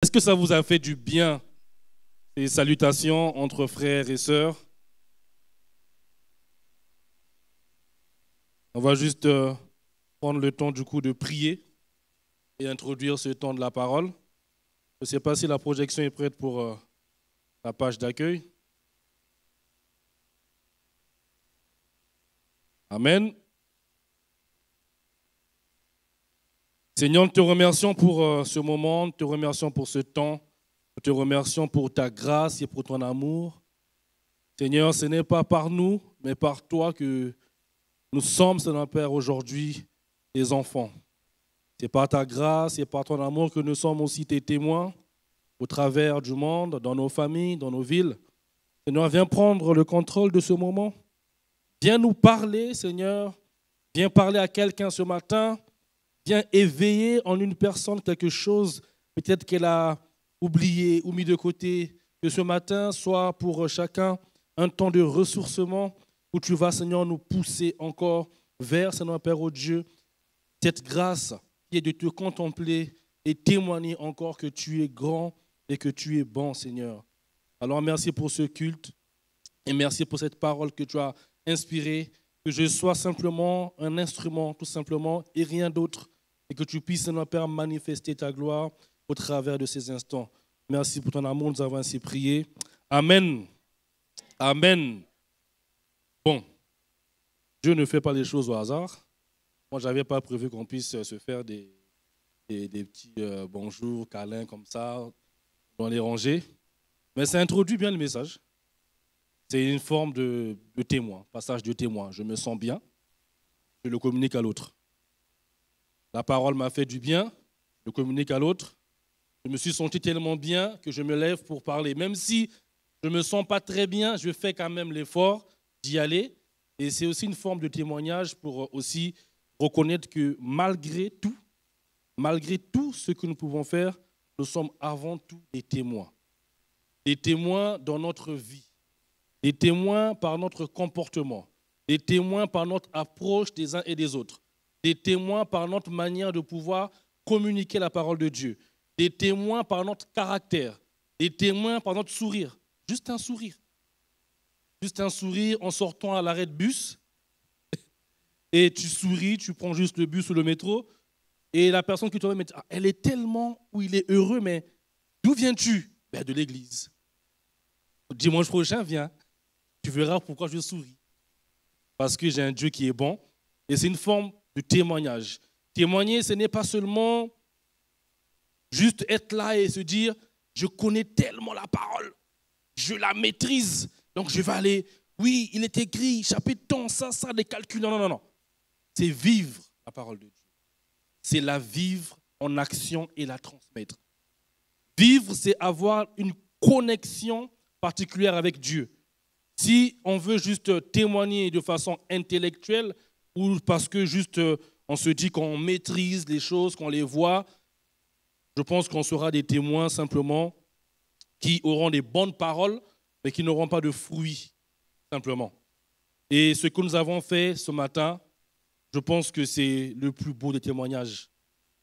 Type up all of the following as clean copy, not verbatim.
Est-ce que ça vous a fait du bien, ces salutations entre frères et sœurs? On va juste prendre le temps du coup de prier et introduire ce temps de la parole. Je ne sais pas si la projection est prête pour la page d'accueil. Amen. Seigneur, nous te remercions pour ce moment, nous te remercions pour ce temps, nous te remercions pour ta grâce et pour ton amour. Seigneur, ce n'est pas par nous, mais par toi que nous sommes, Seigneur Père, aujourd'hui tes enfants. C'est par ta grâce et par ton amour que nous sommes aussi tes témoins au travers du monde, dans nos familles, dans nos villes. Seigneur, viens prendre le contrôle de ce moment. Viens nous parler, Seigneur. Viens parler à quelqu'un ce matin. Viens éveiller en une personne quelque chose, peut-être qu'elle a oublié ou mis de côté. Que ce matin soit pour chacun un temps de ressourcement où tu vas, Seigneur, nous pousser encore vers, Seigneur Père, oh Dieu, cette grâce qui est de te contempler et témoigner encore que tu es grand et que tu es bon, Seigneur. Alors merci pour ce culte et merci pour cette parole que tu as inspirée, que je sois simplement un instrument, tout simplement, et rien d'autre, et que tu puisses, Seigneur Père, manifester ta gloire au travers de ces instants. Merci pour ton amour, nous avons ainsi prié. Amen. Amen. Bon, Dieu ne fait pas les choses au hasard. Moi, je n'avais pas prévu qu'on puisse se faire des petits bonjours, câlins comme ça, dans les rangées. Mais ça introduit bien le message. C'est une forme de témoin, passage de témoin. Je me sens bien, je le communique à l'autre. La parole m'a fait du bien, je le communique à l'autre. Je me suis senti tellement bien que je me lève pour parler. Même si je ne me sens pas très bien, je fais quand même l'effort d'y aller. Et c'est aussi une forme de témoignage pour aussi reconnaître que malgré tout ce que nous pouvons faire, nous sommes avant tout des témoins. Des témoins dans notre vie. Des témoins par notre comportement, des témoins par notre approche des uns et des autres, des témoins par notre manière de pouvoir communiquer la parole de Dieu, des témoins par notre caractère, des témoins par notre sourire. Juste un sourire. Juste un sourire en sortant à l'arrêt de bus et tu souris, tu prends juste le bus ou le métro et la personne qui te remet, elle est tellement où il est heureux, mais d'où viens-tu? Ben, de l'église. Dimanche prochain, viens. Tu verras pourquoi je souris. Parce que j'ai un Dieu qui est bon. Et c'est une forme de témoignage. Témoigner, ce n'est pas seulement juste être là et se dire, je connais tellement la parole, je la maîtrise, donc je vais aller, oui, il est écrit, chapitre tant, ça, des calculs. Non, non, non, non. C'est vivre la parole de Dieu. C'est la vivre en action et la transmettre. Vivre, c'est avoir une connexion particulière avec Dieu. Si on veut juste témoigner de façon intellectuelle ou parce que juste on se dit qu'on maîtrise les choses, qu'on les voit, je pense qu'on sera des témoins simplement qui auront des bonnes paroles, mais qui n'auront pas de fruits, simplement. Et ce que nous avons fait ce matin, je pense que c'est le plus beau des témoignages.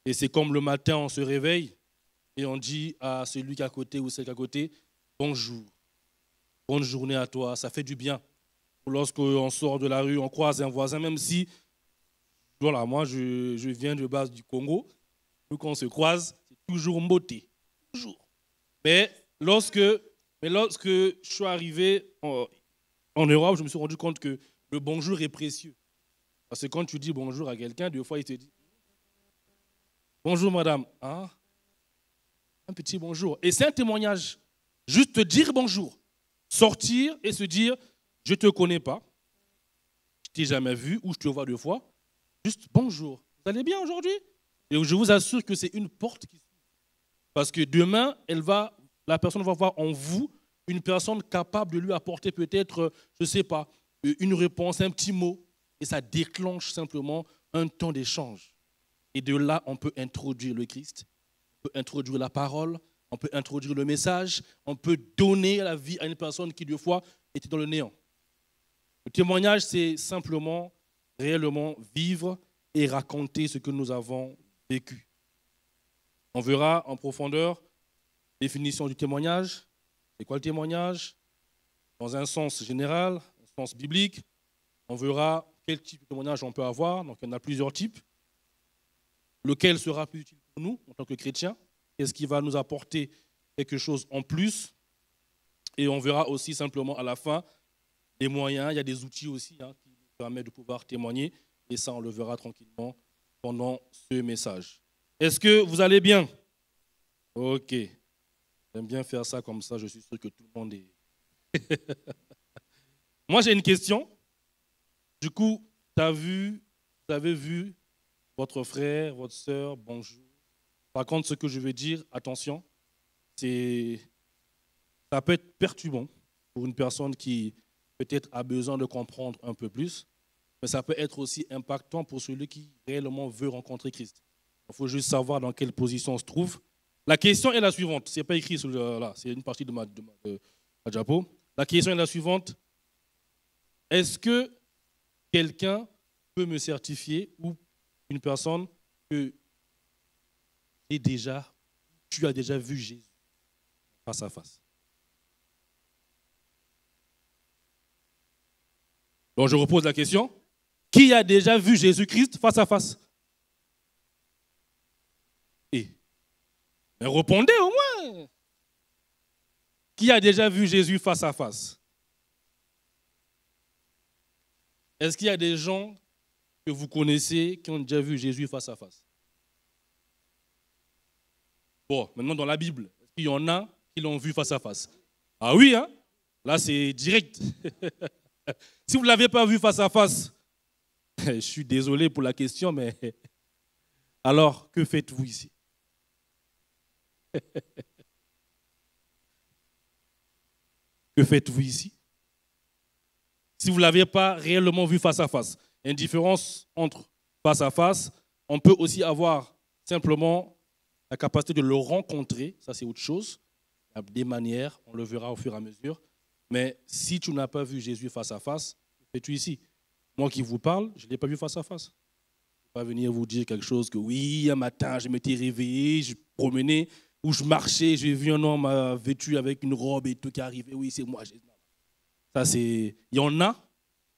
Et c'est comme le matin, on se réveille et on dit à celui qui est à côté ou celle qui est à côté, bonjour. Bonne journée à toi, ça fait du bien. Lorsqu'on sort de la rue, on croise un voisin, même si, voilà, moi je viens de base du Congo, nous quand on se croise, c'est toujours mboté, toujours. Mais lorsque je suis arrivé en Europe, je me suis rendu compte que le bonjour est précieux. Parce que quand tu dis bonjour à quelqu'un, deux fois il te dit bonjour madame, hein? Un petit bonjour. Et c'est un témoignage, juste te dire bonjour. Sortir et se dire, je ne te connais pas, je ne t'ai jamais vu ou je te vois deux fois, juste bonjour, vous allez bien aujourd'hui? Et je vous assure que c'est une porte qui s'ouvre. Parce que demain, la personne va voir en vous une personne capable de lui apporter peut-être, je ne sais pas, une réponse, un petit mot, et ça déclenche simplement un temps d'échange. Et de là, on peut introduire le Christ, on peut introduire la parole, on peut introduire le message, on peut donner la vie à une personne qui, deux fois, était dans le néant. Le témoignage, c'est simplement, réellement vivre et raconter ce que nous avons vécu. On verra en profondeur Définition du témoignage. C'est quoi le témoignage? Dans un sens général, un sens biblique, on verra quel type de témoignage on peut avoir. Donc, il y en a plusieurs types. Lequel sera plus utile pour nous en tant que chrétiens? Qu'est-ce qui va nous apporter quelque chose en plus? Et on verra aussi simplement à la fin les moyens. Il y a des outils aussi qui nous permettent de pouvoir témoigner. Et ça, on le verra tranquillement pendant ce message. Est-ce que vous allez bien? Ok. J'aime bien faire ça comme ça. Je suis sûr que tout le monde est... Moi, j'ai une question. Du coup, vous avez vu votre frère, votre soeur, bonjour. Par contre, ce que je veux dire, attention, ça peut être perturbant pour une personne qui peut-être a besoin de comprendre un peu plus, mais ça peut être aussi impactant pour celui qui réellement veut rencontrer Christ. Il faut juste savoir dans quelle position on se trouve. La question est la suivante. Ce n'est pas écrit là, c'est une partie de ma diapo. La question est la suivante. Est-ce que quelqu'un peut me certifier ou une personne que tu as déjà vu Jésus face à face? Donc je repose la question. Qui a déjà vu Jésus-Christ face à face? Mais répondez au moins. Qui a déjà vu Jésus face à face? Est-ce qu'il y a des gens que vous connaissez qui ont déjà vu Jésus face à face? Bon, maintenant dans la Bible, est-ce qu'il y en a qui l'ont vu face à face? Ah oui, hein? Là c'est direct. Si vous ne l'avez pas vu face à face, je suis désolé pour la question, mais alors que faites-vous ici? Que faites-vous ici? Si vous ne l'avez pas réellement vu face à face, il y a une différence entre face à face. On peut aussi avoir simplement la capacité de le rencontrer, ça c'est autre chose. Il y a des manières, on le verra au fur et à mesure. Mais si tu n'as pas vu Jésus face à face, que fais-tu ici? Moi qui vous parle, je ne l'ai pas vu face à face. Je ne vais pas venir vous dire quelque chose que oui, un matin, je m'étais réveillé, je promenais, ou je marchais, j'ai vu un homme vêtu avec une robe et tout qui arrivait. Oui, c'est moi. Ça, il y en a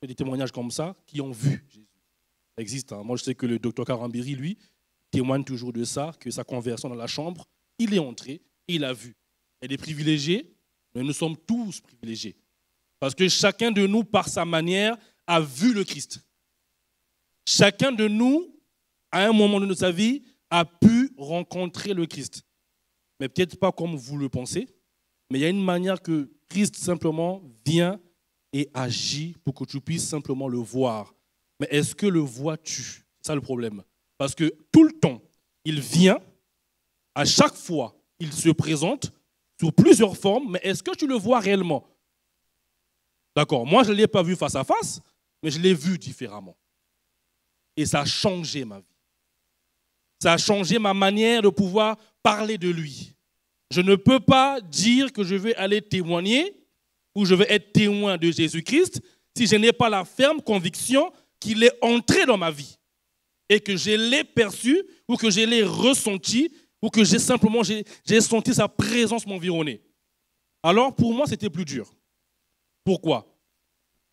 des témoignages comme ça qui ont vu Jésus. Ça existe. Hein. Moi, je sais que le docteur Karambiri, lui, témoigne toujours de ça, que sa conversion dans la chambre, il est entré et il a vu. Il y a des privilégiés, mais nous sommes tous privilégiés. Parce que chacun de nous, par sa manière, a vu le Christ. Chacun de nous, à un moment de sa vie, a pu rencontrer le Christ. Mais peut-être pas comme vous le pensez, mais il y a une manière que Christ simplement vient et agit pour que tu puisses simplement le voir. Mais est-ce que le vois-tu? C'est ça le problème. Parce que tout le temps, il vient, à chaque fois, il se présente sous plusieurs formes, mais est-ce que tu le vois réellement? D'accord, moi je ne l'ai pas vu face à face, mais je l'ai vu différemment. Et ça a changé ma vie. Ça a changé ma manière de pouvoir parler de lui. Je ne peux pas dire que je vais aller témoigner ou je vais être témoin de Jésus-Christ si je n'ai pas la ferme conviction qu'il est entré dans ma vie et que je l'ai perçu ou que je l'ai ressenti ou que j'ai senti sa présence m'environner. Alors pour moi, c'était plus dur. Pourquoi?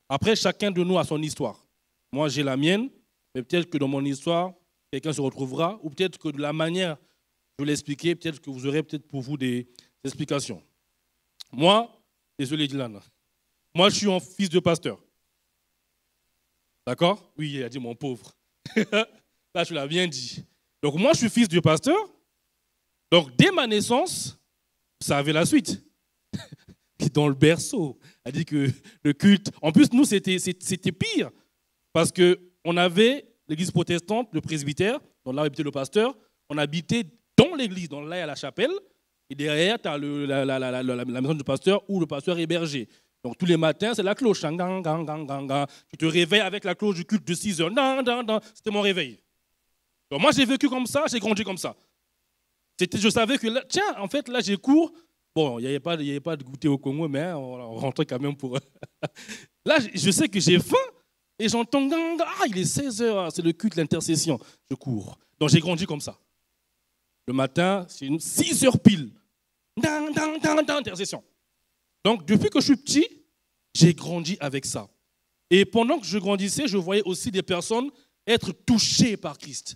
Après, chacun de nous a son histoire. Moi, j'ai la mienne, mais peut-être que dans mon histoire, quelqu'un se retrouvera, ou peut-être que de la manière je vais l'expliquer, peut-être que vous aurez peut-être pour vous des explications. Moi, désolé Dylan, moi je suis un fils de pasteur. D'accord? Oui, il a dit mon pauvre. Là, je l'ai bien dit. Donc moi, je suis fils de pasteur. Donc dès ma naissance, ça avait la suite. Dans le berceau, a dit que le culte... En plus, nous, c'était pire. Parce qu'on avait l'église protestante, le presbytère, donc là habitait le pasteur, on habitait dans l'église, donc là il y a la chapelle, et derrière tu as la maison du pasteur où le pasteur est hébergé. Donc tous les matins, c'est la cloche. Tu te réveilles avec la cloche du culte de 6 heures. C'était mon réveil. Donc moi j'ai vécu comme ça, j'ai grandi comme ça. Je savais que, là, tiens, en fait là j'ai cours. Bon, il n'y avait pas de goûter au Congo, mais on rentrait quand même pour... Là, je sais que j'ai faim et j'entends, il est 16 heures, c'est le culte, l'intercession. Je cours. Donc j'ai grandi comme ça. Le matin, c'est 6 heures pile. Intercession. Donc, depuis que je suis petit, j'ai grandi avec ça. Et pendant que je grandissais, je voyais aussi des personnes être touchées par Christ.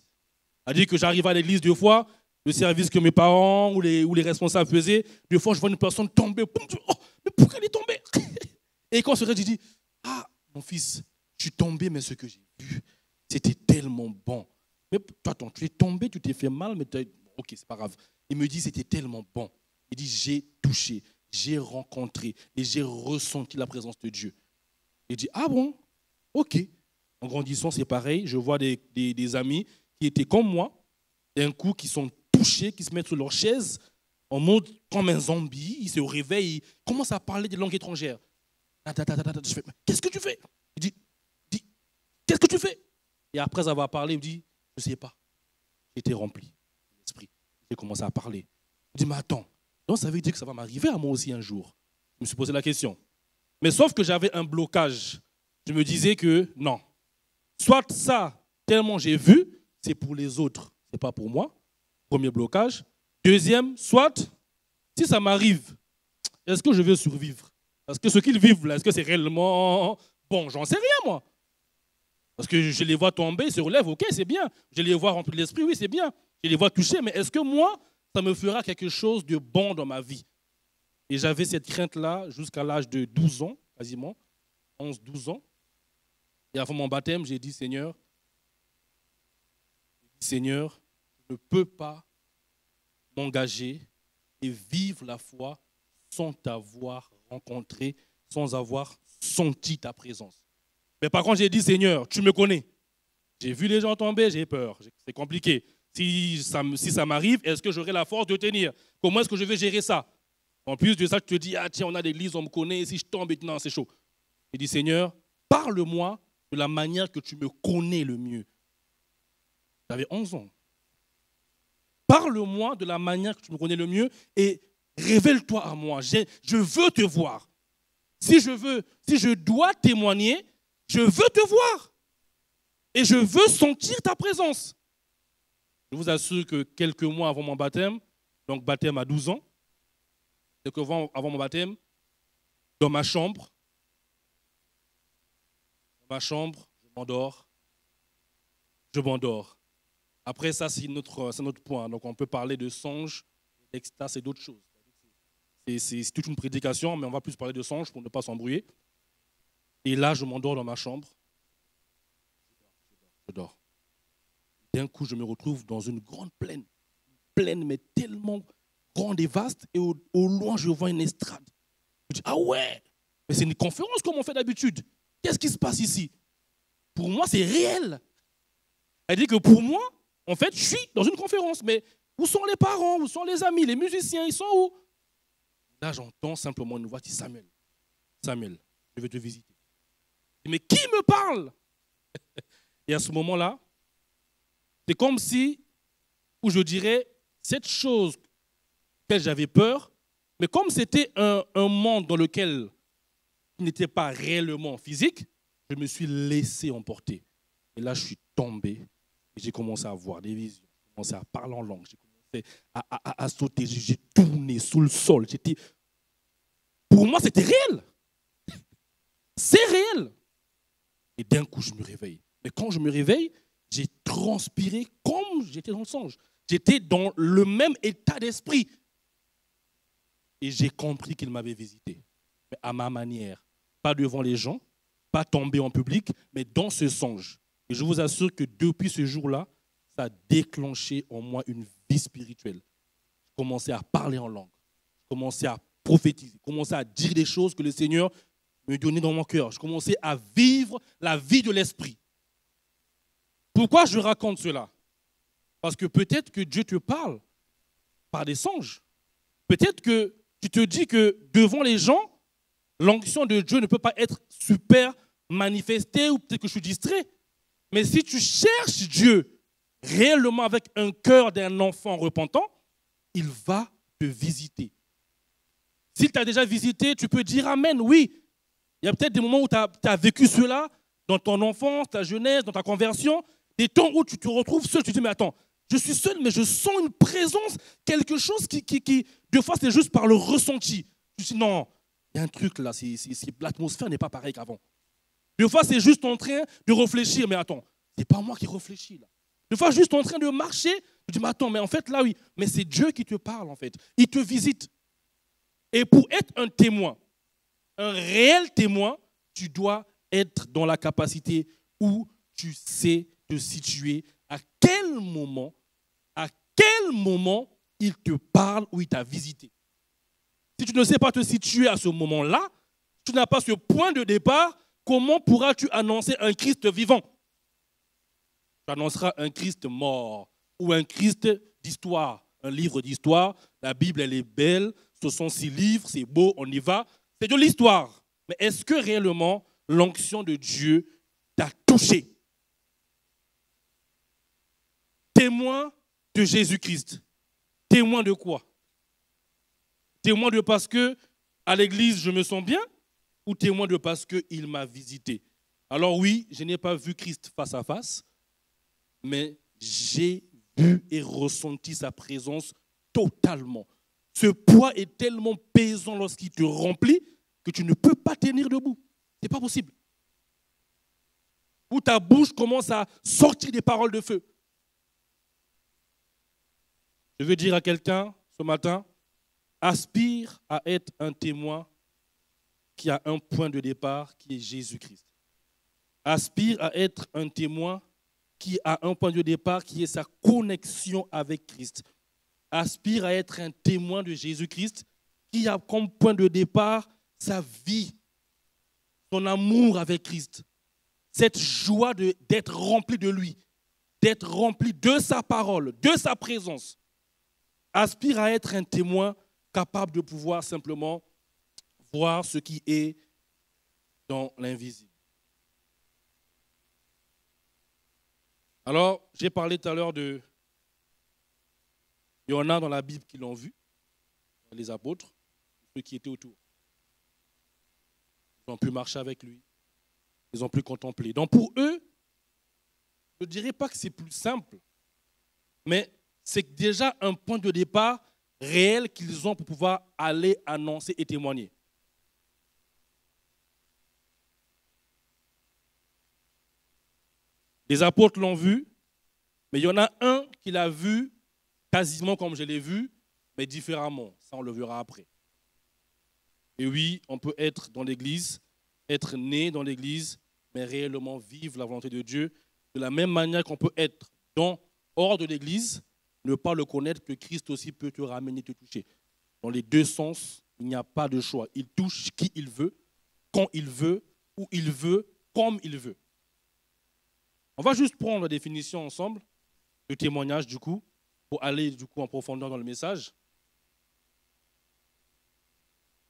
C'est-à-dire que j'arrivais à l'église deux fois, le service que mes parents ou les responsables faisaient, deux fois je vois une personne tomber. Oh, mais pourquoi elle est tombée? Et quand je se dit, ah, mon fils, je suis tombé, mais ce que j'ai vu, c'était tellement bon. Mais attends, tu es tombé, tu t'es fait mal, mais ok, c'est pas grave. Il me dit, c'était tellement bon. Il dit, j'ai touché, j'ai rencontré et j'ai ressenti la présence de Dieu. Il dit, ah bon, ok. En grandissant, c'est pareil. Je vois des amis qui étaient comme moi, d'un coup, qui sont touchés, qui se mettent sur leur chaise, en mode comme un zombie. Ils se réveillent, ils commencent à parler des langues étrangères. Je fais, qu'est-ce que tu fais? Il dit, qu'est-ce que tu fais? Et après avoir parlé, il dit, je ne sais pas. J'étais rempli de l'esprit. J'ai commencé à parler. Il dit, mais attends, donc ça veut dire que ça va m'arriver à moi aussi un jour. Je me suis posé la question. Mais sauf que j'avais un blocage. Je me disais que non. Soit ça, tellement j'ai vu, c'est pour les autres, ce n'est pas pour moi. Premier blocage. Deuxième, soit, si ça m'arrive, est-ce que je vais survivre? Parce que ce qu'ils vivent là, est-ce que c'est réellement bon? J'en sais rien, moi. Parce que je les vois tomber, ils se relèvent, ok, c'est bien. Je les vois remplis de l'esprit, oui, c'est bien. Je les vois toucher, mais est-ce que moi, ça me fera quelque chose de bon dans ma vie? Et j'avais cette crainte-là jusqu'à l'âge de 12 ans, quasiment, 11-12 ans. Et avant mon baptême, j'ai dit, Seigneur, je ne peux pas m'engager et vivre la foi sans t'avoir rencontré, sans avoir senti ta présence. Mais par contre, j'ai dit, Seigneur, tu me connais. J'ai vu les gens tomber, j'ai peur. C'est compliqué. Si ça m'arrive, est-ce que j'aurai la force de tenir? Comment est-ce que je vais gérer ça? En plus de ça, tu te dis, ah tiens, on a l'église, on me connaît, si je tombe, non, c'est chaud. J'ai dit, Seigneur, parle-moi de la manière que tu me connais le mieux. J'avais 11 ans. Parle-moi de la manière que tu me connais le mieux et révèle-toi à moi. Je veux te voir. Si je dois témoigner, je veux te voir. Et je veux sentir ta présence. Je vous assure que quelques mois avant mon baptême, donc baptême à 12 ans, quelques mois avant mon baptême, dans ma chambre, je m'endors. Après ça, c'est notre point. Donc on peut parler de songe, d'extase et d'autres choses. C'est toute une prédication, mais on va plus parler de songe pour ne pas s'embrouiller. Et là, je m'endors dans ma chambre. Je dors. D'un coup, je me retrouve dans une grande plaine. Plaine, mais tellement grande et vaste. Et au loin, je vois une estrade. Je dis, ah ouais, mais c'est une conférence comme on fait d'habitude. Qu'est-ce qui se passe ici? Pour moi, c'est réel. Elle dit que pour moi, en fait, je suis dans une conférence. Mais où sont les parents? Où sont les amis? Les musiciens, ils sont où? Là, j'entends simplement une voix qui dit, Samuel, je vais te visiter. Mais qui me parle? Et à ce moment-là, c'est comme si, où je dirais, cette chose laquelle j'avais peur, mais comme c'était un monde dans lequel il n'était pas réellement physique, je me suis laissé emporter. Et là, je suis tombé et j'ai commencé à voir des visions. J'ai commencé à parler en langue. J'ai commencé à sauter. J'ai tourné sous le sol. Pour moi, c'était réel. C'est réel. Et d'un coup, je me réveille. Mais quand je me réveille, j'ai transpiré comme j'étais dans le songe. J'étais dans le même état d'esprit. Et j'ai compris qu'il m'avait visité. Mais à ma manière. Pas devant les gens, pas tombé en public, mais dans ce songe. Et je vous assure que depuis ce jour-là, ça a déclenché en moi une vie spirituelle. Je commençais à parler en langue. Je commençais à prophétiser. Je commençais à dire des choses que le Seigneur me donnait dans mon cœur. Je commençais à vivre la vie de l'esprit. Pourquoi je raconte cela? Parce que peut-être que Dieu te parle par des songes. Peut-être que tu te dis que devant les gens, l'onction de Dieu ne peut pas être super manifestée, ou peut-être que je suis distrait. Mais si tu cherches Dieu réellement avec un cœur d'un enfant repentant, il va te visiter. S'il t'a déjà visité, tu peux dire Amen, oui. Il y a peut-être des moments où tu as vécu cela dans ton enfance, ta jeunesse, dans ta conversion, des temps où tu te retrouves seul, tu te dis, mais attends, Je suis seul, mais je sens une présence, quelque chose qui des fois, c'est juste par le ressenti. Je me dis, non, il y a un truc là, l'atmosphère n'est pas pareille qu'avant. Des fois, c'est juste en train de réfléchir, mais attends, c'est pas moi qui réfléchis là. Des fois, juste en train de marcher, je dis, mais attends, mais en fait, là, oui, mais c'est Dieu qui te parle, en fait. Il te visite. Et pour être un témoin, un réel témoin, tu dois être dans la capacité où tu sais te situer à quel moment il te parle ou il t'a visité. Si tu ne sais pas te situer à ce moment-là, tu n'as pas ce point de départ, comment pourras-tu annoncer un Christ vivant? Tu annonceras un Christ mort ou un Christ d'histoire, un livre d'histoire. La Bible, elle est belle, ce sont 6 livres, c'est beau, on y va. C'est de l'histoire. Mais est-ce que réellement l'onction de Dieu t'a touché? Témoin de Jésus-Christ. Témoin de quoi? Témoin de parce que à l'église je me sens bien ou témoin de parce qu'il m'a visité? Alors oui, je n'ai pas vu Christ face à face, mais j'ai vu et ressenti sa présence totalement. Ce poids est tellement pesant lorsqu'il te remplit que tu ne peux pas tenir debout. Ce n'est pas possible. Ou ta bouche commence à sortir des paroles de feu. Je veux dire à quelqu'un ce matin, aspire à être un témoin qui a un point de départ qui est Jésus-Christ. Aspire à être un témoin qui a un point de départ qui est sa connexion avec Christ. Aspire à être un témoin de Jésus-Christ qui a comme point de départ sa vie, son amour avec Christ, cette joie d'être rempli de lui, d'être rempli de sa parole, de sa présence. Aspire à être un témoin capable de pouvoir simplement voir ce qui est dans l'invisible. Alors, j'ai parlé tout à l'heure il y en a dans la Bible qui l'ont vu, les apôtres, ceux qui étaient autour. Ils ont pu marcher avec lui, ils ont pu contempler. Donc pour eux, je ne dirais pas que c'est plus simple, mais c'est déjà un point de départ réel qu'ils ont pour pouvoir aller annoncer et témoigner. Les apôtres l'ont vu, mais il y en a un qui l'a vu quasiment comme je l'ai vu, mais différemment. Ça, on le verra après. Et oui, on peut être dans l'Église, être né dans l'Église, mais réellement vivre la volonté de Dieu de la même manière qu'on peut être hors de l'Église, ne pas le connaître, que Christ aussi peut te ramener, te toucher. Dans les deux sens, il n'y a pas de choix. Il touche qui il veut, quand il veut, où il veut, comme il veut. On va juste prendre la définition ensemble, le témoignage du coup, pour aller du coup en profondeur dans le message.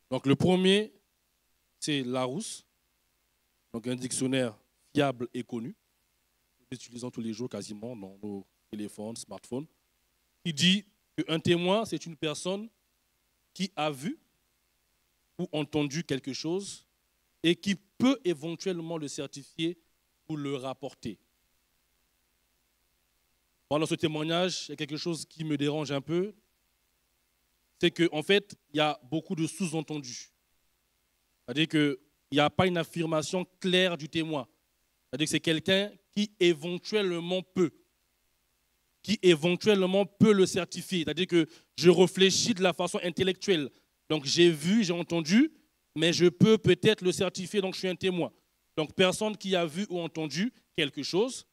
Donc le premier, c'est Larousse, donc un dictionnaire fiable et connu, que nous utilisons tous les jours quasiment dans nos téléphones, smartphones. Il dit qu'un témoin, c'est une personne qui a vu ou entendu quelque chose et qui peut éventuellement le certifier ou le rapporter. Dans ce témoignage, il y a quelque chose qui me dérange un peu, c'est qu'en fait, il y a beaucoup de sous-entendus. C'est-à-dire qu'il n'y a pas une affirmation claire du témoin. C'est-à-dire que c'est quelqu'un qui éventuellement peut le certifier. C'est-à-dire que je réfléchis de la façon intellectuelle. Donc j'ai vu, j'ai entendu, mais je peux peut-être le certifier, donc je suis un témoin. Donc personne qui a vu ou entendu quelque chose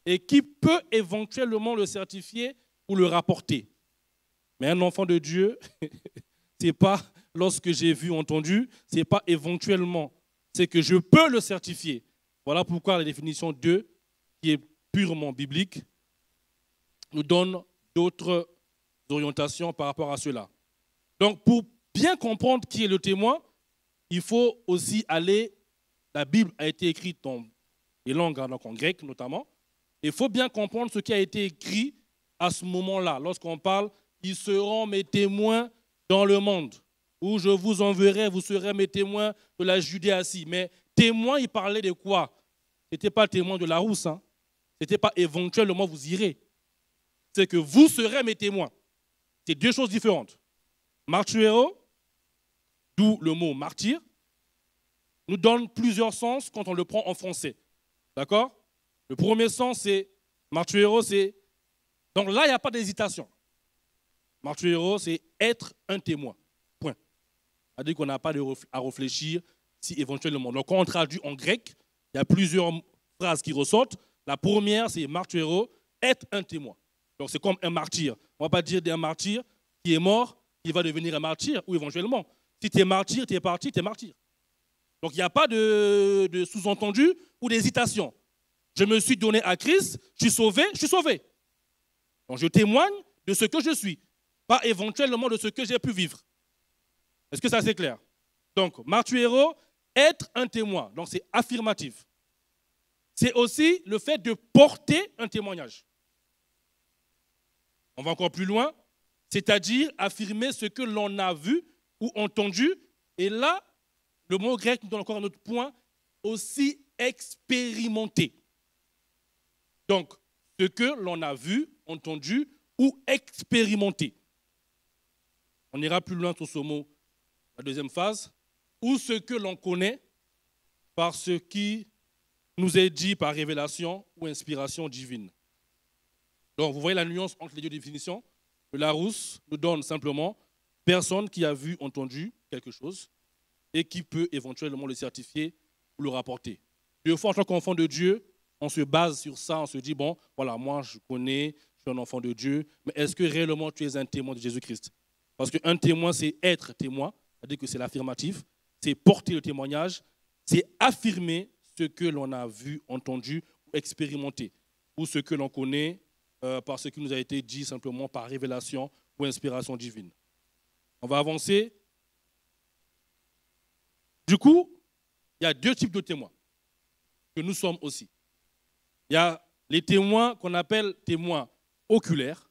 et qui peut éventuellement le certifier ou le rapporter. Mais un enfant de Dieu, ce n'est pas lorsque j'ai vu ou entendu, ce n'est pas éventuellement, c'est que je peux le certifier. Voilà pourquoi la définition 2, qui est purement biblique, nous donne d'autres orientations par rapport à cela. Donc, pour bien comprendre qui est le témoin, il faut aussi aller, la Bible a été écrite dans les langues, donc en grec notamment, il faut bien comprendre ce qui a été écrit à ce moment-là, lorsqu'on parle « ils seront mes témoins dans le monde », où je vous enverrai, vous serez mes témoins de la Judée-Assie. Mais témoin, il parlait de quoi? Ce n'était pas témoin de Larousse, hein. Ce n'était pas éventuellement vous irez. c'est que vous serez mes témoins. C'est deux choses différentes. Martuero, d'où le mot martyr, nous donne plusieurs sens quand on le prend en français. D'accord? Le premier sens, c'est martuero, c'est... Donc là, il n'y a pas d'hésitation. Martuero, c'est être un témoin. Point. C'est-à-dire qu'on n'a pas à réfléchir si éventuellement. Donc quand on traduit en grec, il y a plusieurs phrases qui ressortent. La première, c'est martuero, être un témoin. Donc c'est comme un martyr. On ne va pas dire d'un martyr qui est mort, qui va devenir un martyr, ou éventuellement. Si tu es martyr, tu es parti, tu es martyr. Donc il n'y a pas de sous-entendu ou d'hésitation. Je me suis donné à Christ, je suis sauvé, je suis sauvé. Donc je témoigne de ce que je suis, pas éventuellement de ce que j'ai pu vivre. Est-ce que ça c'est clair? Donc martuero, être un témoin, donc c'est affirmatif. C'est aussi le fait de porter un témoignage. On va encore plus loin, c'est-à-dire affirmer ce que l'on a vu ou entendu. Et là, le mot grec nous donne encore un autre point, aussi expérimenter. Donc, ce que l'on a vu, entendu ou expérimenté. On ira plus loin sur ce mot, la deuxième phase, ou ce que l'on connaît par ce qui nous est dit par révélation ou inspiration divine. Donc, vous voyez la nuance entre les deux définitions. Le Larousse nous donne simplement personne qui a vu, entendu quelque chose et qui peut éventuellement le certifier ou le rapporter. Deux fois, en tant qu'enfant de Dieu, on se base sur ça, on se dit, bon, voilà, moi je connais, je suis un enfant de Dieu, mais est-ce que réellement tu es un témoin de Jésus-Christ? Parce qu'un témoin, c'est être témoin, c'est-à-dire que c'est l'affirmatif, c'est porter le témoignage, c'est affirmer ce que l'on a vu, entendu ou expérimenté, ou ce que l'on connaît par ce qui nous a été dit simplement par révélation ou inspiration divine. On va avancer. Du coup, il y a deux types de témoins que nous sommes aussi. Il y a les témoins qu'on appelle témoins oculaires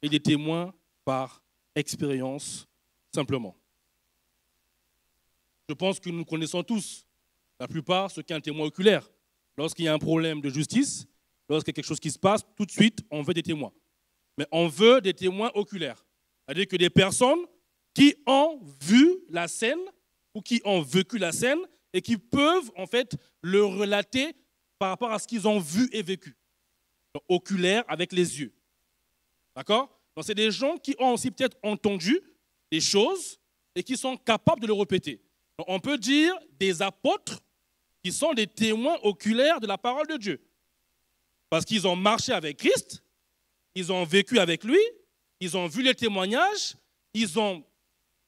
et des témoins par expérience simplement. Je pense que nous connaissons tous, la plupart, ce qu'est un témoin oculaire. Lorsqu'il y a un problème de justice, lorsqu'il y a quelque chose qui se passe, tout de suite, on veut des témoins. Mais on veut des témoins oculaires. C'est-à-dire que des personnes qui ont vu la scène ou qui ont vécu la scène et qui peuvent en fait le relater par rapport à ce qu'ils ont vu et vécu. Donc, oculaire avec les yeux. D'accord? Donc c'est des gens qui ont aussi peut-être entendu des choses et qui sont capables de le répéter. Donc, on peut dire des apôtres qui sont des témoins oculaires de la parole de Dieu. Parce qu'ils ont marché avec Christ, ils ont vécu avec lui, ils ont vu les témoignages, ils ont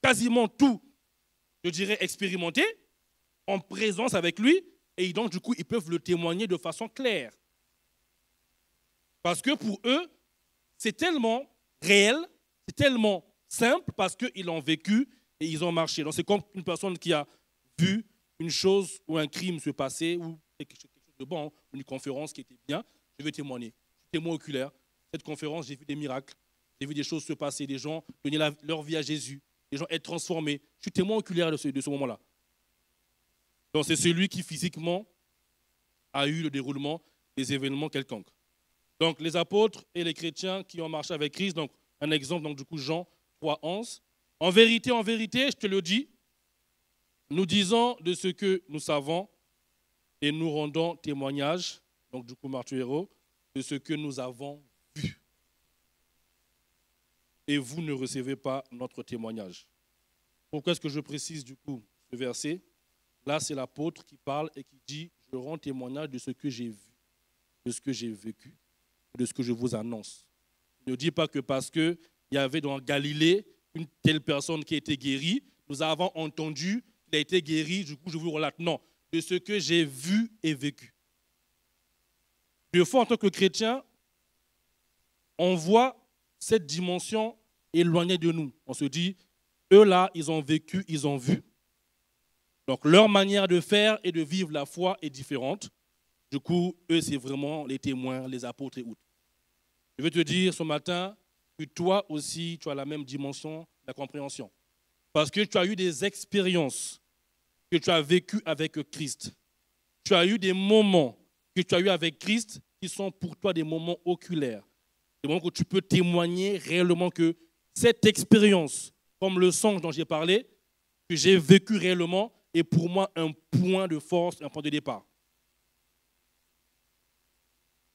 quasiment tout, je dirais, expérimenté en présence avec lui, et donc du coup, ils peuvent le témoigner de façon claire. Parce que pour eux, c'est tellement réel, c'est tellement simple, parce qu'ils l'ont vécu et ils ont marché. Donc c'est comme une personne qui a vu une chose ou un crime se passer, ou quelque chose de bon, une conférence qui était bien, je vais témoigner. Je suis témoin oculaire. Cette conférence, j'ai vu des miracles, j'ai vu des choses se passer, des gens donner leur vie à Jésus, des gens être transformés. Je suis témoin oculaire de ce moment-là. Donc c'est celui qui physiquement a eu le déroulement des événements quelconques. Donc les apôtres et les chrétiens qui ont marché avec Christ, donc un exemple, donc du coup Jean 3, 11. En vérité, je te le dis, nous disons de ce que nous savons et nous rendons témoignage, donc du coup martuero, de ce que nous avons vu. Et vous ne recevez pas notre témoignage. Pourquoi est-ce que je précise du coup ce verset? Là, c'est l'apôtre qui parle et qui dit « Je rends témoignage de ce que j'ai vu, de ce que j'ai vécu, de ce que je vous annonce. » Il ne dit pas que parce qu'il y avait dans Galilée une telle personne qui a été guérie, nous avons entendu qu'il a été guéri, du coup je vous relate. Non, de ce que j'ai vu et vécu. Des fois, en tant que chrétien, on voit cette dimension éloignée de nous. On se dit, eux là, ils ont vécu, ils ont vu. Donc leur manière de faire et de vivre la foi est différente. Du coup, eux, c'est vraiment les témoins, les apôtres et autres. Je veux te dire ce matin que toi aussi, tu as la même dimension de la compréhension. Parce que tu as eu des expériences que tu as vécues avec Christ. Tu as eu des moments que tu as eu avec Christ qui sont pour toi des moments oculaires. des moments où tu peux témoigner réellement que cette expérience, comme le songe dont j'ai parlé, que j'ai vécu réellement, est pour moi un point de force, un point de départ.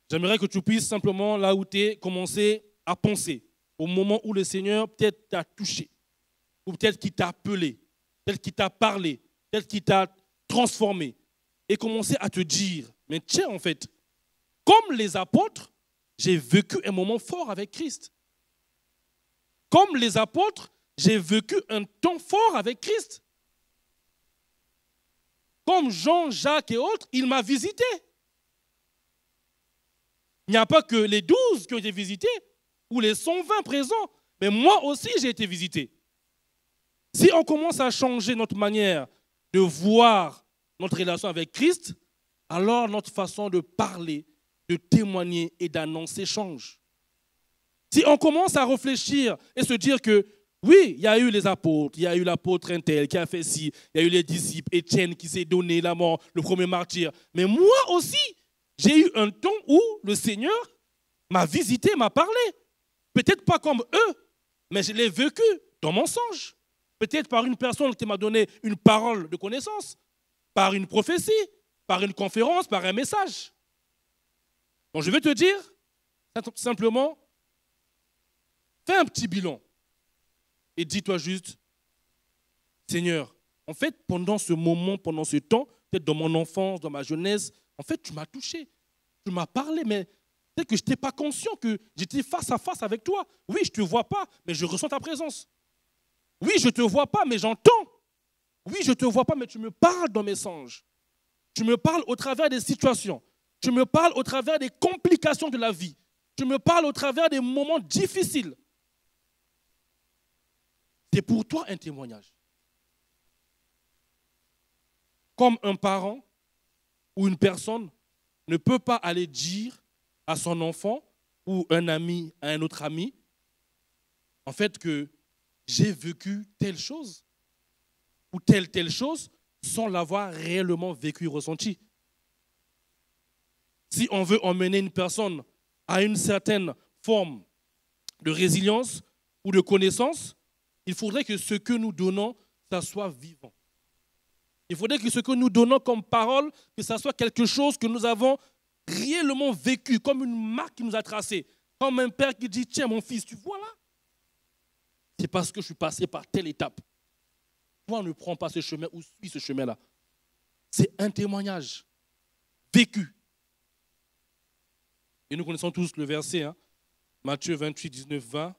J'aimerais que tu puisses simplement, là où tu es, commencer à penser au moment où le Seigneur peut-être t'a touché, ou peut-être qu'il t'a appelé, peut-être qu'il t'a parlé, peut-être qu'il t'a transformé, et commencer à te dire, mais tiens, en fait, comme les apôtres, j'ai vécu un moment fort avec Christ. Comme les apôtres, j'ai vécu un temps fort avec Christ. Comme Jean, Jacques et autres, il m'a visité. Il n'y a pas que les 12 qui ont été visités, ou les 120 présents, mais moi aussi j'ai été visité. Si on commence à changer notre manière de voir notre relation avec Christ, alors notre façon de parler, de témoigner et d'annoncer change. Si on commence à réfléchir et se dire que oui, il y a eu les apôtres, il y a eu l'apôtre Intel qui a fait ci, il y a eu les disciples, Étienne qui s'est donné la mort, le premier martyr, mais moi aussi, j'ai eu un temps où le Seigneur m'a visité, m'a parlé. Peut-être pas comme eux, mais je l'ai vécu dans mon songe. Peut-être par une personne qui m'a donné une parole de connaissance, par une prophétie, par une conférence, par un message. Donc je vais te dire, simplement, fais un petit bilan et dis-toi juste, Seigneur, en fait, pendant ce moment, pendant ce temps, peut-être dans mon enfance, dans ma jeunesse, en fait, tu m'as touché, tu m'as parlé, mais peut-être que je n'étais pas conscient que j'étais face à face avec toi. Oui, je ne te vois pas, mais je ressens ta présence. Oui, je ne te vois pas, mais j'entends. Oui, je ne te vois pas, mais tu me parles dans mes songes. Tu me parles au travers des situations. Tu me parles au travers des complications de la vie. Tu me parles au travers des moments difficiles. C'est pour toi un témoignage. Comme un parent ou une personne ne peut pas aller dire à son enfant ou un ami à un autre ami, en fait, que j'ai vécu telle chose ou telle chose sans l'avoir réellement vécu, ressenti. Si on veut emmener une personne à une certaine forme de résilience ou de connaissance, il faudrait que ce que nous donnons, ça soit vivant. Il faudrait que ce que nous donnons comme parole, que ça soit quelque chose que nous avons réellement vécu, comme une marque qui nous a tracé. Comme un père qui dit, tiens mon fils, tu vois là, c'est parce que je suis passé par telle étape. Toi, ne prends pas ce chemin ou suis ce chemin-là. C'est un témoignage vécu. Et nous connaissons tous le verset, hein, Matthieu 28, 19, 20.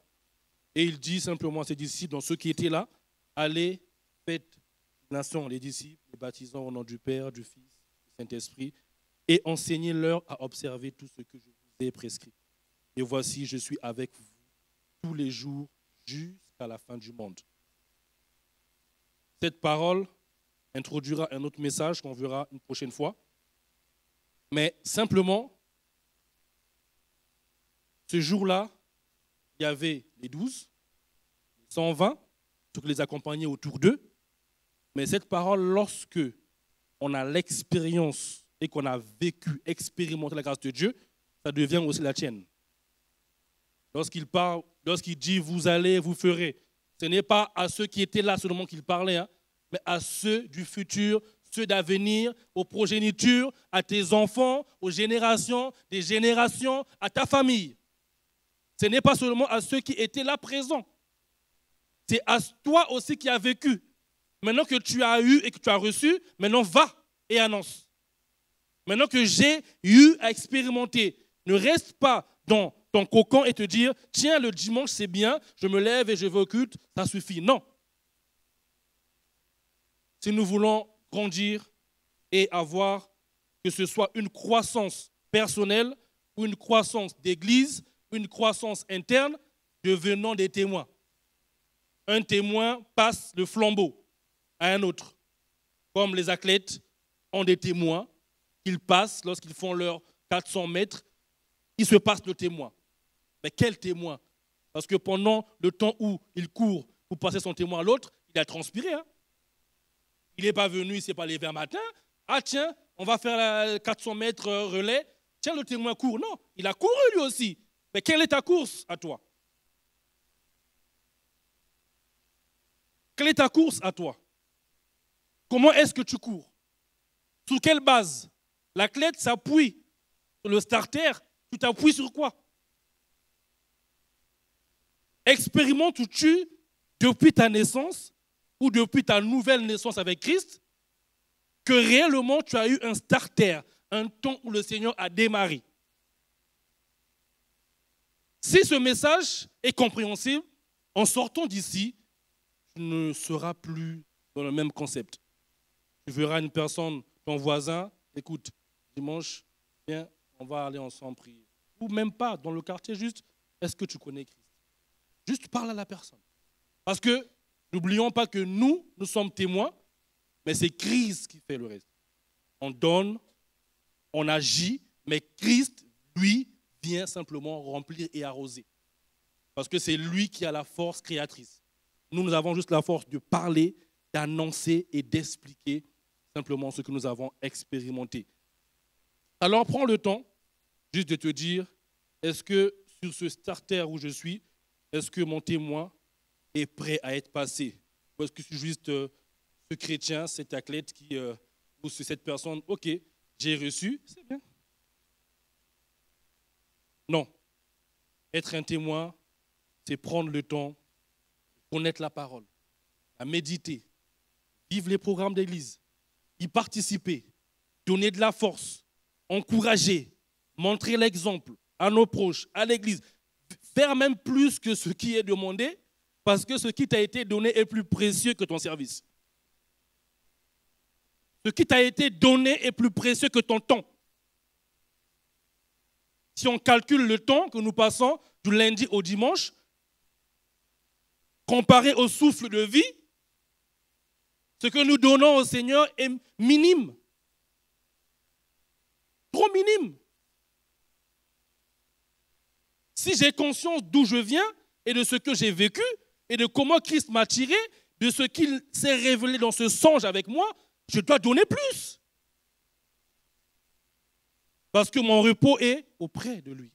Et il dit simplement à ses disciples, dans ceux qui étaient là, allez, faites nation les disciples, les baptisant au nom du Père, du Fils, du Saint-Esprit, et enseignez-leur à observer tout ce que je vous ai prescrit. Et voici, je suis avec vous tous les jours jusqu'à la fin du monde. Cette parole introduira un autre message qu'on verra une prochaine fois. Mais simplement, ce jour-là, il y avait les 12, les 120, ceux qui les accompagnaient autour d'eux. Mais cette parole, lorsque on a l'expérience et qu'on a vécu, expérimenté la grâce de Dieu, ça devient aussi la tienne. Lorsqu'il parle, lorsqu'il dit « vous allez, vous ferez », ce n'est pas à ceux qui étaient là seulement qu'il parlait, hein, mais à ceux du futur, ceux d'avenir, aux progénitures, à tes enfants, aux générations, des générations, à ta famille. Ce n'est pas seulement à ceux qui étaient là présents. C'est à toi aussi qui as vécu. Maintenant que tu as eu et que tu as reçu, maintenant va et annonce. Maintenant que j'ai eu à expérimenter, ne reste pas dans ton cocon et te dire, tiens, le dimanche c'est bien, je me lève et je vais au culte, ça suffit. Non. Si nous voulons grandir et avoir, que ce soit une croissance personnelle ou une croissance d'église, une croissance interne, devenons des témoins. Un témoin passe le flambeau à un autre. Comme les athlètes ont des témoins qu'ils passent lorsqu'ils font leurs 400 mètres, ils se passent le témoin. Mais quel témoin? Parce que pendant le temps où il court pour passer son témoin à l'autre, il a transpiré. Hein? Il n'est pas venu, il ne s'est pas levé un matin. Ah tiens, on va faire la 400 mètres relais. Tiens, le témoin court. Non, il a couru lui aussi. Mais quelle est ta course à toi? Quelle est ta course à toi? Comment est-ce que tu cours? Sur quelle base? L'athlète s'appuie sur le starter. Tu t'appuies sur quoi? Expérimentes-tu depuis ta naissance ou depuis ta nouvelle naissance avec Christ que réellement tu as eu un starter, un temps où le Seigneur a démarré? Si ce message est compréhensible, en sortant d'ici, tu ne seras plus dans le même concept. Tu verras une personne, ton voisin, écoute, dimanche, viens, on va aller ensemble prier. Ou même pas, dans le quartier, juste, est-ce que tu connais Christ? Juste parle à la personne. Parce que n'oublions pas que nous sommes témoins, mais c'est Christ qui fait le reste. On donne, on agit, mais Christ, lui, vient simplement remplir et arroser. Parce que c'est lui qui a la force créatrice. Nous avons juste la force de parler, d'annoncer et d'expliquer simplement ce que nous avons expérimenté. Alors prends le temps juste de te dire, est-ce que sur ce starter où je suis, est-ce que mon témoin est prêt à être passé? Ou est-ce que je suis juste ce chrétien, cet athlète ou cette personne, ok, j'ai reçu, c'est bien. Non. Être un témoin, c'est prendre le temps, connaître la parole, à méditer, vivre les programmes d'église, y participer, donner de la force, encourager, montrer l'exemple à nos proches, à l'église, faire même plus que ce qui est demandé, parce que ce qui t'a été donné est plus précieux que ton service. Ce qui t'a été donné est plus précieux que ton temps. Si on calcule le temps que nous passons du lundi au dimanche, comparé au souffle de vie, ce que nous donnons au Seigneur est minime. Trop minime. Si j'ai conscience d'où je viens et de ce que j'ai vécu et de comment Christ m'a tiré, de ce qu'il s'est révélé dans ce songe avec moi, je dois donner plus. Parce que mon repos est auprès de lui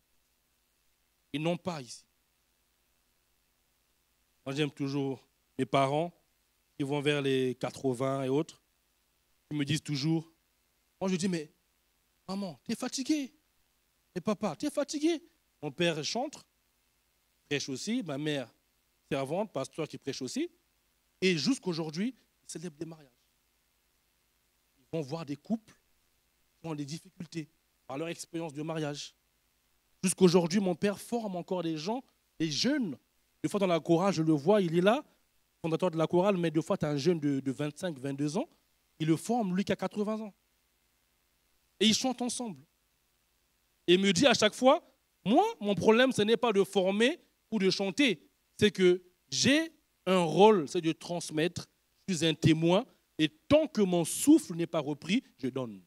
et non pas ici. Moi, j'aime toujours mes parents qui vont vers les 80 et autres. Ils me disent toujours, moi je dis, mais maman, t'es fatigué. Et papa, t'es fatigué. Mon père chantre, prêche aussi. Ma mère, servante, pasteur qui prêche aussi. Et jusqu'aujourd'hui, ils célèbrent des mariages. Ils vont voir des couples qui ont des difficultés par leur expérience de mariage. Jusqu'aujourd'hui, mon père forme encore des gens, des jeunes. Des fois dans la chorale, je le vois, il est là, fondateur de la chorale, mais des fois, tu as un jeune de 25, 22 ans, il le forme, lui qui a 80 ans. Et ils chantent ensemble. Et il me dit à chaque fois, moi, mon problème, ce n'est pas de former ou de chanter, c'est que j'ai un rôle, c'est de transmettre, je suis un témoin, et tant que mon souffle n'est pas repris, je donne.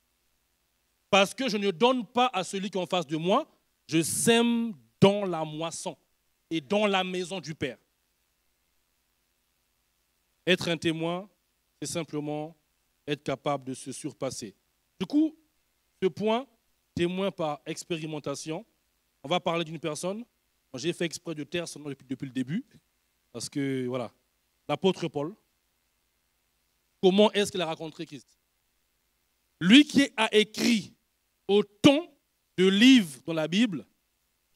Parce que je ne donne pas à celui qui est en face de moi, je sème dans la moisson et dans la maison du Père. Être un témoin, c'est simplement être capable de se surpasser. Du coup, ce point, témoin par expérimentation, on va parler d'une personne. J'ai fait exprès de taire son nom depuis le début, parce que, voilà, l'apôtre Paul, comment est-ce qu'il a rencontré Christ? Lui qui a écrit autant de livres dans la Bible,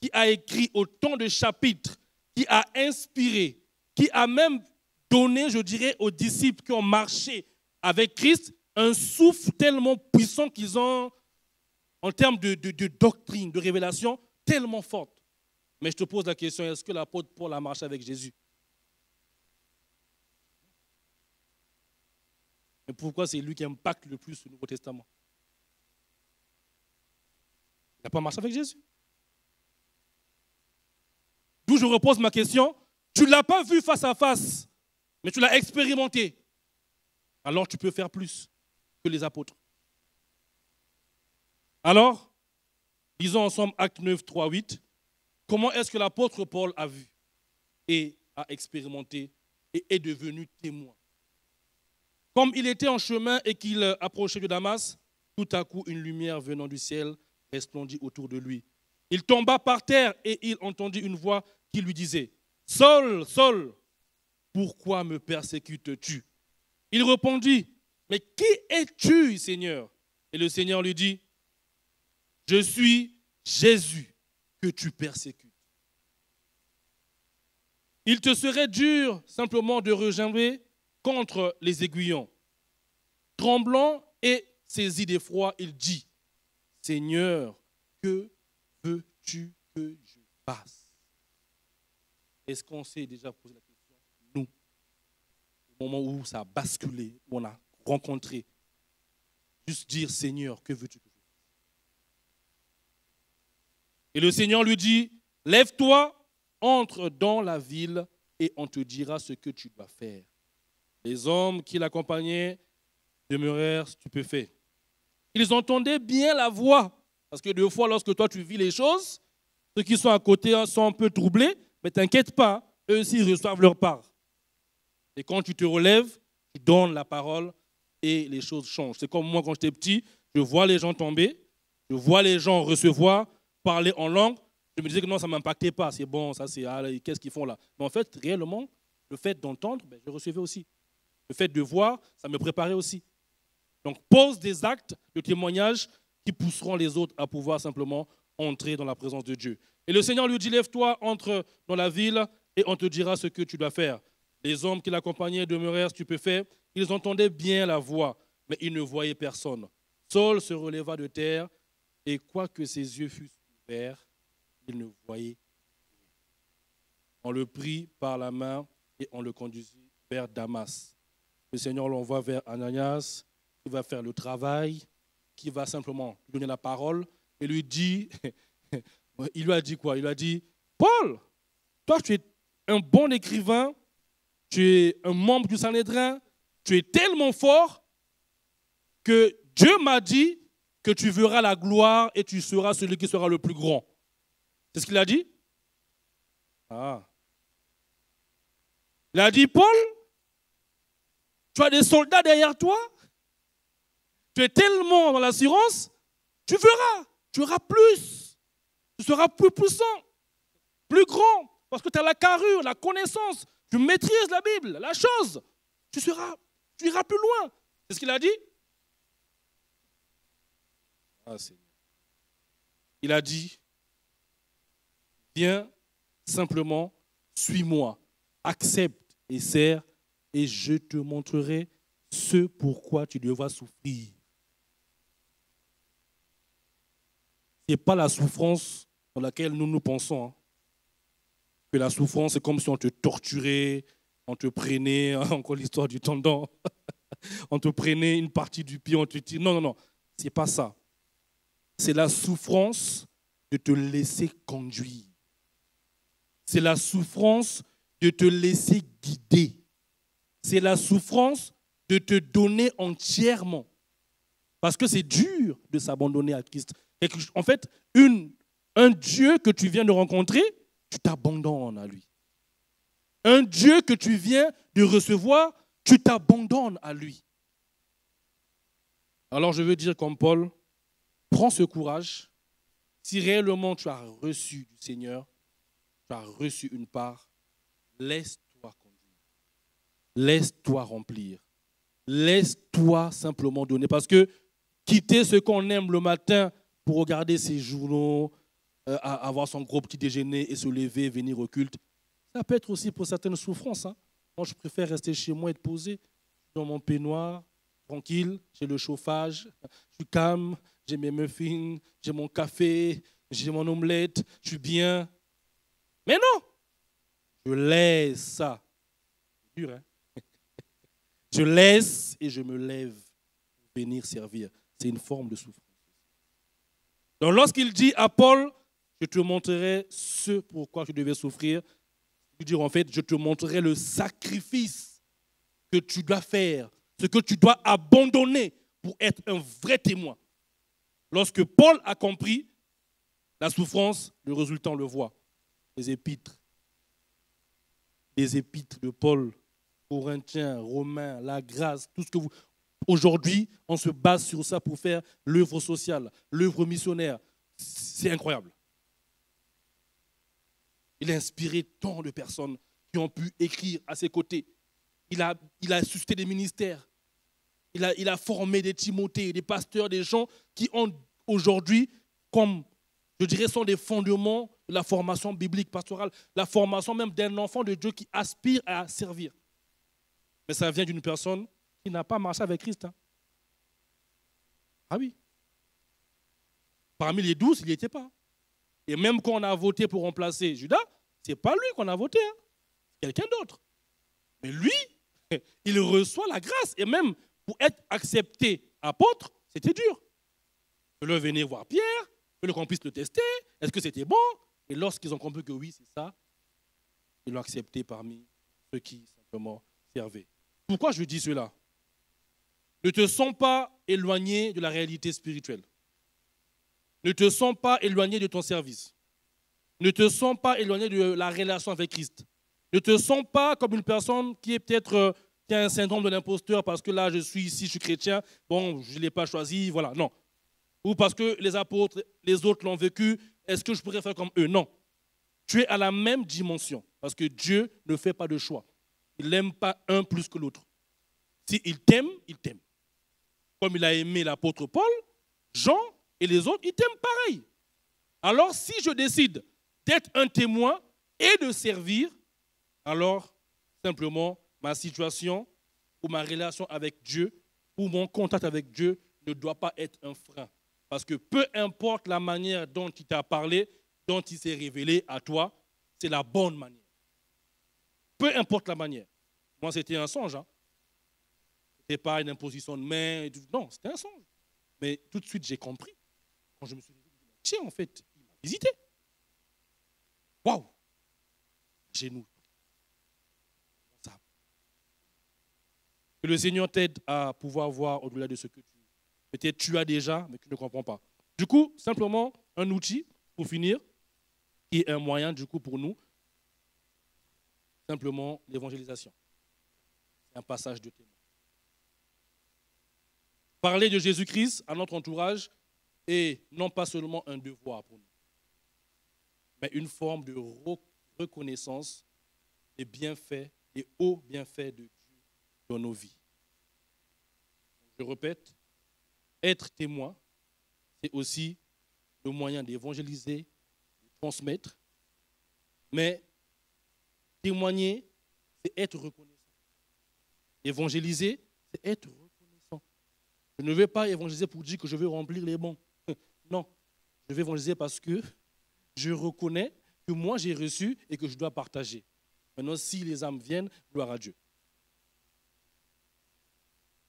qui a écrit autant de chapitres, qui a inspiré, qui a même donné, je dirais, aux disciples qui ont marché avec Christ, un souffle tellement puissant qu'ils ont, en termes de doctrine, de révélation, tellement forte. Mais je te pose la question, est-ce que l'apôtre Paul a marché avec Jésus? Mais pourquoi c'est lui qui impacte le plus le Nouveau Testament? Il n'a pas marché avec Jésus. D'où je repose ma question, tu ne l'as pas vu face à face, mais tu l'as expérimenté. Alors tu peux faire plus que les apôtres. Alors, lisons ensemble Actes 9, 3, 8. Comment est-ce que l'apôtre Paul a vu et a expérimenté et est devenu témoin? Comme il était en chemin et qu'il approchait de Damas, tout à coup une lumière venant du ciel resplendit autour de lui. Il tomba par terre et il entendit une voix qui lui disait, « Saul, Saul, pourquoi me persécutes-tu » Il répondit, « Mais qui es-tu, Seigneur » Et le Seigneur lui dit, « Je suis Jésus que tu persécutes. » Il te serait dur simplement de regimber contre les aiguillons. Tremblant et saisi d'effroi, il dit, « Seigneur, que veux-tu que je fasse ?» Est-ce qu'on s'est déjà posé la question, nous, au moment où ça a basculé, où on a rencontré, juste dire, « Seigneur, que veux-tu que je fasse ?» Et le Seigneur lui dit, « Lève-toi, entre dans la ville et on te dira ce que tu dois faire. » Les hommes qui l'accompagnaient demeurèrent stupéfaits. Ils entendaient bien la voix. Parce que deux fois, lorsque toi tu vis les choses, ceux qui sont à côté sont un peu troublés, mais t'inquiète pas, eux aussi reçoivent leur part. Et quand tu te relèves, tu donnes la parole et les choses changent. C'est comme moi quand j'étais petit, je vois les gens tomber, je vois les gens recevoir, parler en langue. Je me disais que non, ça ne m'impactait pas. C'est bon, ça c'est, qu'est-ce qu'ils font là? Mais en fait, réellement, le fait d'entendre, je recevais aussi. Le fait de voir, ça me préparait aussi. Donc, pose des actes de témoignage qui pousseront les autres à pouvoir simplement entrer dans la présence de Dieu. Et le Seigneur lui dit, lève-toi, entre dans la ville et on te dira ce que tu dois faire. Les hommes qui l'accompagnaient demeurèrent stupéfaits. Ils entendaient bien la voix, mais ils ne voyaient personne. Saul se releva de terre et quoique ses yeux fussent ouverts, il ne voyait rien. On le prit par la main et on le conduisit vers Damas. Le Seigneur l'envoie vers Ananias, qui va faire le travail, qui va simplement lui donner la parole et lui dit, il lui a dit quoi? Il lui a dit, Paul, toi tu es un bon écrivain, tu es un membre du Sanhédrin, tu es tellement fort que Dieu m'a dit que tu verras la gloire et tu seras celui qui sera le plus grand. C'est ce qu'il a dit? Ah. Il a dit, Paul, tu as des soldats derrière toi, tu es tellement dans l'assurance, tu verras, tu auras plus, tu seras plus puissant, plus grand, parce que tu as la carrure, la connaissance, tu maîtrises la Bible, la chose, tu iras plus loin. C'est ce qu'il a dit? Ah, Seigneur. Il a dit, viens simplement, suis-moi, accepte et sers, et je te montrerai ce pourquoi tu devras souffrir. Ce n'est pas la souffrance dans laquelle nous pensons. Hein. Que la souffrance, c'est comme si on te torturait, on te prenait, encore l'histoire du tendon, on te prenait une partie du pied, on te dit non, non, non, ce n'est pas ça. C'est la souffrance de te laisser conduire. C'est la souffrance de te laisser guider. C'est la souffrance de te donner entièrement. Parce que c'est dur de s'abandonner à Christ. En fait, un Dieu que tu viens de rencontrer, tu t'abandonnes à lui. Un Dieu que tu viens de recevoir, tu t'abandonnes à lui. Alors je veux dire comme Paul, prends ce courage. Si réellement tu as reçu du Seigneur, tu as reçu une part, laisse-toi conduire. Laisse-toi remplir. Laisse-toi simplement donner. Parce que quitter ce qu'on aime le matin pour regarder ses journaux, avoir son gros petit déjeuner et se lever, venir au culte, ça peut être aussi pour certaines souffrances. Hein. Moi, je préfère rester chez moi et être posé dans mon peignoir, tranquille, j'ai le chauffage, je suis calme, j'ai mes muffins, j'ai mon café, j'ai mon omelette, je suis bien. Mais non, je laisse ça. C'est dur, hein? Je laisse et je me lève pour venir servir. C'est une forme de souffrance. Donc lorsqu'il dit à Paul, je te montrerai ce pourquoi tu devais souffrir, il veut dire en fait, je te montrerai le sacrifice que tu dois faire, ce que tu dois abandonner pour être un vrai témoin. Lorsque Paul a compris la souffrance, le résultat on le voit. Les épîtres de Paul, Corinthiens, Romains, la grâce, tout ce que vous... Aujourd'hui, on se base sur ça pour faire l'œuvre sociale, l'œuvre missionnaire. C'est incroyable. Il a inspiré tant de personnes qui ont pu écrire à ses côtés. Il a suscité des ministères. Il a formé des Timothées, des pasteurs, des gens qui ont aujourd'hui, comme je dirais, sont des fondements de la formation biblique pastorale, la formation même d'un enfant de Dieu qui aspire à servir. Mais ça vient d'une personne qui n'a pas marché avec Christ. Hein. Ah oui. Parmi les 12, il n'y était pas. Et même quand on a voté pour remplacer Judas, ce n'est pas lui qu'on a voté, hein. C'est quelqu'un d'autre. Mais lui, il reçoit la grâce. Et même pour être accepté apôtre, c'était dur. Il fallait venir voir Pierre, il fallait qu'on puisse le tester. Est-ce que c'était bon? Et lorsqu'ils ont compris que oui, c'est ça, ils l'ont accepté parmi ceux qui simplement servaient. Pourquoi je dis cela? Ne te sens pas éloigné de la réalité spirituelle. Ne te sens pas éloigné de ton service. Ne te sens pas éloigné de la relation avec Christ. Ne te sens pas comme une personne qui est peut-être qui a un syndrome de l'imposteur parce que là, je suis ici, je suis chrétien, bon, je ne l'ai pas choisi, voilà, non. Ou parce que les apôtres, les autres l'ont vécu, est-ce que je pourrais faire comme eux? Non. Tu es à la même dimension parce que Dieu ne fait pas de choix. Il n'aime pas un plus que l'autre. S'il t'aime, il t'aime. Comme il a aimé l'apôtre Paul, Jean et les autres, il t'aime pareil. Alors, si je décide d'être un témoin et de servir, alors, simplement, ma situation ou ma relation avec Dieu ou mon contact avec Dieu ne doit pas être un frein. Parce que peu importe la manière dont il t'a parlé, dont il s'est révélé à toi, c'est la bonne manière. Peu importe la manière. Moi, c'était un songe. Hein. Ce n'était pas une imposition de main. Non, c'était un songe. Mais tout de suite, j'ai compris. Quand je me suis dit, tiens, en fait, il m'a visité. Waouh! Genoux. Que le Seigneur t'aide à pouvoir voir au-delà de ce que peut-être tu as déjà, mais que tu ne comprends pas. Du coup, simplement, un outil pour finir, qui est un moyen, du coup, pour nous, simplement l'évangélisation. C'est un passage de témoin. Parler de Jésus-Christ à notre entourage est non pas seulement un devoir pour nous, mais une forme de reconnaissance des bienfaits, des hauts bienfaits de Dieu dans nos vies. Je répète, être témoin, c'est aussi le moyen d'évangéliser, de transmettre, mais témoigner, c'est être reconnaissant. Évangéliser, c'est être reconnaissant. Je ne vais pas évangéliser pour dire que je veux remplir les bancs. Non, je vais évangéliser parce que je reconnais que moi j'ai reçu et que je dois partager. Maintenant, si les âmes viennent, gloire à Dieu.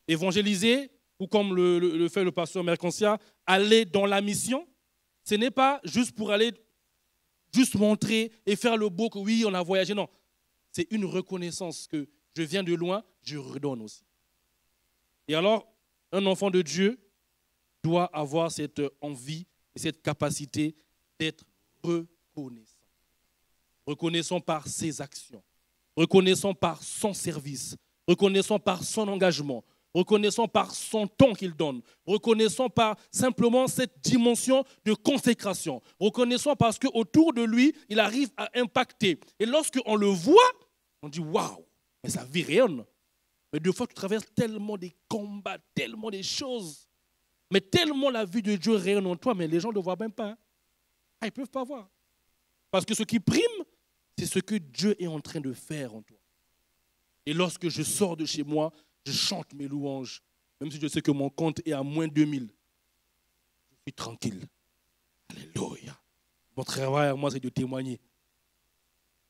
Évangéliser, ou comme le fait le pasteur Mercancia, aller dans la mission, ce n'est pas juste pour aller juste montrer et faire le beau que oui, on a voyagé. Non, c'est une reconnaissance que je viens de loin, je redonne aussi. Et alors, un enfant de Dieu doit avoir cette envie et cette capacité d'être reconnaissant. Reconnaissant par ses actions, reconnaissant par son service, reconnaissant par son engagement, reconnaissant par son temps qu'il donne, reconnaissant par simplement cette dimension de consécration, reconnaissant parce qu'autour de lui, il arrive à impacter. Et lorsqu'on le voit, on dit « waouh, mais sa vie rayonne ». Mais des fois, tu traverses tellement des combats, tellement des choses, mais tellement la vie de Dieu rayonne en toi, mais les gens ne le voient même pas. Hein. Ah, ils ne peuvent pas voir. Parce que ce qui prime, c'est ce que Dieu est en train de faire en toi. Et lorsque je sors de chez moi, je chante mes louanges, même si je sais que mon compte est à moins 2000. Je suis tranquille. Alléluia. Mon travail, moi, c'est de témoigner.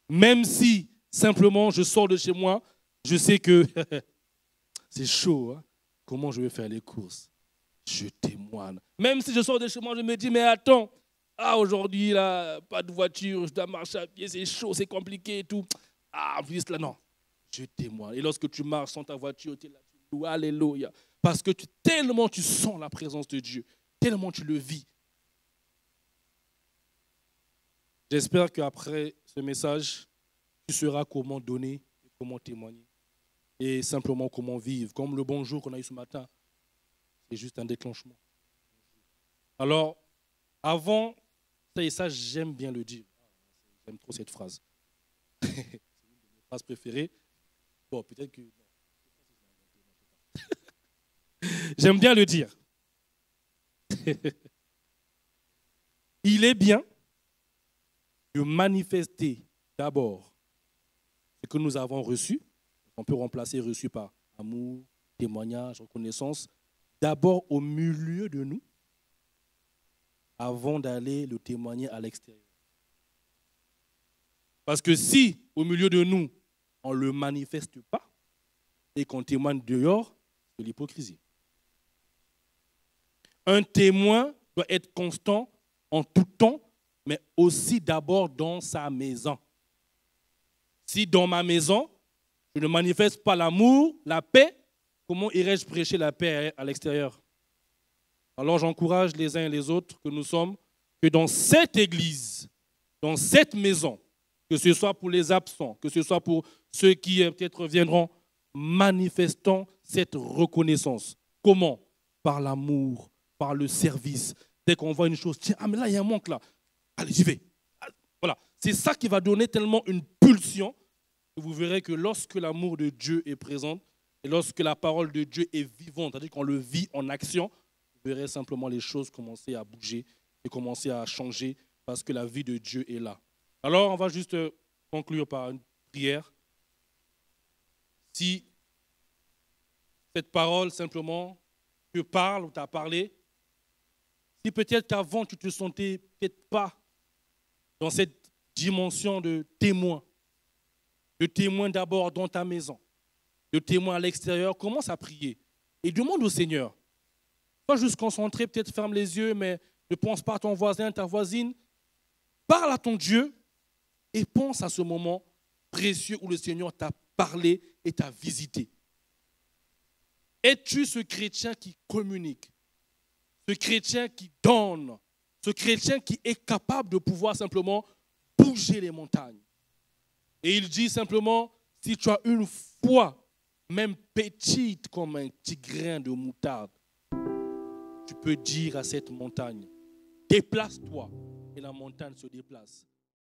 Même si, simplement, je sors de chez moi, je sais que c'est chaud. Hein? Comment je vais faire les courses? Je témoigne. Même si je sors de chez moi, je me dis, mais attends, aujourd'hui, là, pas de voiture, je dois marcher à pied, c'est chaud, c'est compliqué et tout. En plus, là, non. Je témoigne. Et lorsque tu marches sans ta voiture, tu es là, tu loues, alléluia. Parce que tellement tu sens la présence de Dieu, tellement tu le vis. J'espère qu'après ce message, tu sauras comment donner, comment témoigner. Et simplement comment vivre. Comme le bonjour qu'on a eu ce matin, c'est juste un déclenchement. Alors, avant, ça j'aime bien le dire. J'aime trop cette phrase. C'est une de mes phrases préférées. Bon, peut-être que... J'aime bien le dire. Il est bien de manifester d'abord ce que nous avons reçu. On peut remplacer reçu par amour, témoignage, reconnaissance. D'abord au milieu de nous, avant d'aller le témoigner à l'extérieur. Parce que si, au milieu de nous, on ne le manifeste pas et qu'on témoigne dehors, c'est de l'hypocrisie. Un témoin doit être constant en tout temps, mais aussi d'abord dans sa maison. Si dans ma maison, je ne manifeste pas l'amour, la paix, comment irais-je prêcher la paix à l'extérieur? Alors j'encourage les uns et les autres que nous sommes, que dans cette église, dans cette maison, que ce soit pour les absents, que ce soit pour ceux qui peut-être viendront, manifestons cette reconnaissance. Comment? Par l'amour, par le service. Dès qu'on voit une chose, tiens, ah mais là il y a un manque là, allez j'y vais. Voilà, c'est ça qui va donner tellement une pulsion que vous verrez que lorsque l'amour de Dieu est présent et lorsque la parole de Dieu est vivante, c'est-à-dire qu'on le vit en action, vous verrez simplement les choses commencer à bouger et commencer à changer parce que la vie de Dieu est là. Alors, on va juste conclure par une prière. Si cette parole simplement te parle ou t'a parlé, si peut-être qu'avant tu ne te sentais peut-être pas dans cette dimension de témoin d'abord dans ta maison, de témoin à l'extérieur, commence à prier et demande au Seigneur. Pas juste concentré, peut-être ferme les yeux, mais ne pense pas à ton voisin, ta voisine. Parle à ton Dieu et pense à ce moment précieux où le Seigneur t'a parlé et t'a visité. Es-tu ce chrétien qui communique, ce chrétien qui donne, ce chrétien qui est capable de pouvoir simplement bouger les montagnes? Et il dit simplement, si tu as une foi, même petite comme un petit grain de moutarde, tu peux dire à cette montagne, déplace-toi, et la montagne se déplace.